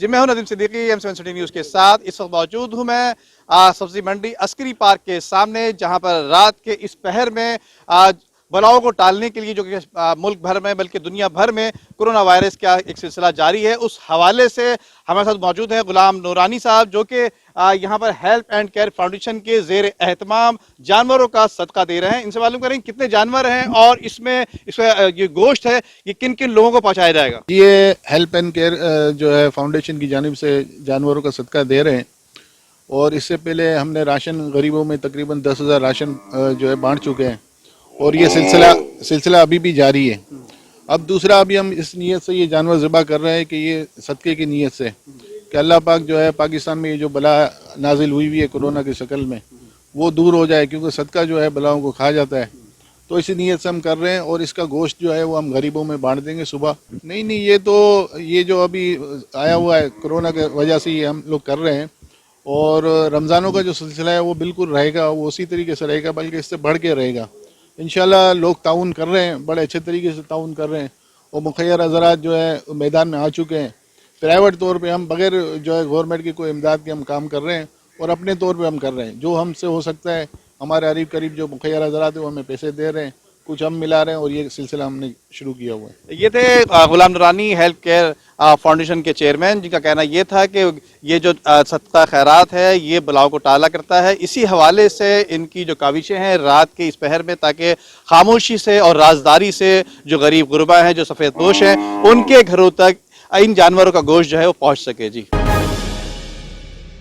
जी मैं हूं Nadeem Siddiqui M7 city news के साथ। इस वक्त मौजूद हूं मैं सब्जी मंडी अस्करी पार्क के सामने, जहां पर रात के इस पहर में बलाओं को टालने के लिए जो कि मुल्क भर में बल्कि दुनिया भर में कोरोना वायरस का एक सिलसिला जारी है, उस हवाले से हमारे साथ मौजूद हैं गुलाम नूरानी साहब, जो कि यहाँ पर हेल्प एंड केयर फाउंडेशन के ज़ेर एहतमाम जानवरों का सदका दे रहे हैं। इनसे मालूम करेंगे कितने जानवर हैं और इसमें ये गोश्त है ये किन किन लोगों को पहुँचाया जाएगा। ये हेल्प एंड केयर जो है फाउंडेशन की जानिब से जानवरों का सदका दे रहे हैं, और इससे पहले हमने राशन गरीबों में तकरीबन 10,000 राशन जो है बांट चुके हैं, और ये सिलसिला अभी भी जारी है। अब दूसरा अभी हम इस नीयत से ये जानवर ज़िबा कर रहे हैं कि ये सदक़े की नीयत से कि अल्लाह पाक जो है पाकिस्तान में ये जो बला नाजिल हुई है कोरोना की शक्ल में वो दूर हो जाए, क्योंकि सदका जो है बलाओं को खा जाता है। तो इसी नीयत से हम कर रहे हैं, और इसका गोश्त जो है वो हम गरीबों में बांट देंगे सुबह। नहीं ये जो अभी आया हुआ है कोरोना की वजह से ये हम लोग कर रहे हैं, और रमज़ानों का जो सिलसिला है वो बिल्कुल रहेगा, वो उसी तरीके से रहेगा, बल्कि इससे बढ़ के रहेगा। इंशाल्लाह लोग ताउन कर रहे हैं, बड़े अच्छे तरीके से ताउन कर रहे हैं, और मुखैर हज़रात जो है मैदान में आ चुके हैं। प्राइवेट तौर पे हम बगैर जो है गवर्नमेंट की कोई इमदाद के हम काम कर रहे हैं, और अपने तौर पे हम कर रहे हैं। जो हमसे हो सकता है, हमारे करीब जो मुखैर हज़रात है वो हमें पैसे दे रहे हैं, कुछ हम मिला रहे हैं, और ये सिलसिला हमने शुरू किया हुआ है। ये थे गुलाम नूरानी हेल्थ केयर फाउंडेशन के चेयरमैन, जिनका कहना ये था कि ये जो सदका खैरात है ये बलाओं को टाला करता है। इसी हवाले से इनकी जो काविशें हैं रात के इस पहर में, ताकि खामोशी से और राजदारी से जो गरीब गुरबा हैं, जो सफ़ेद पोश हैं, उनके घरों तक इन जानवरों का गोश्त जो है वो पहुँच सके। जी।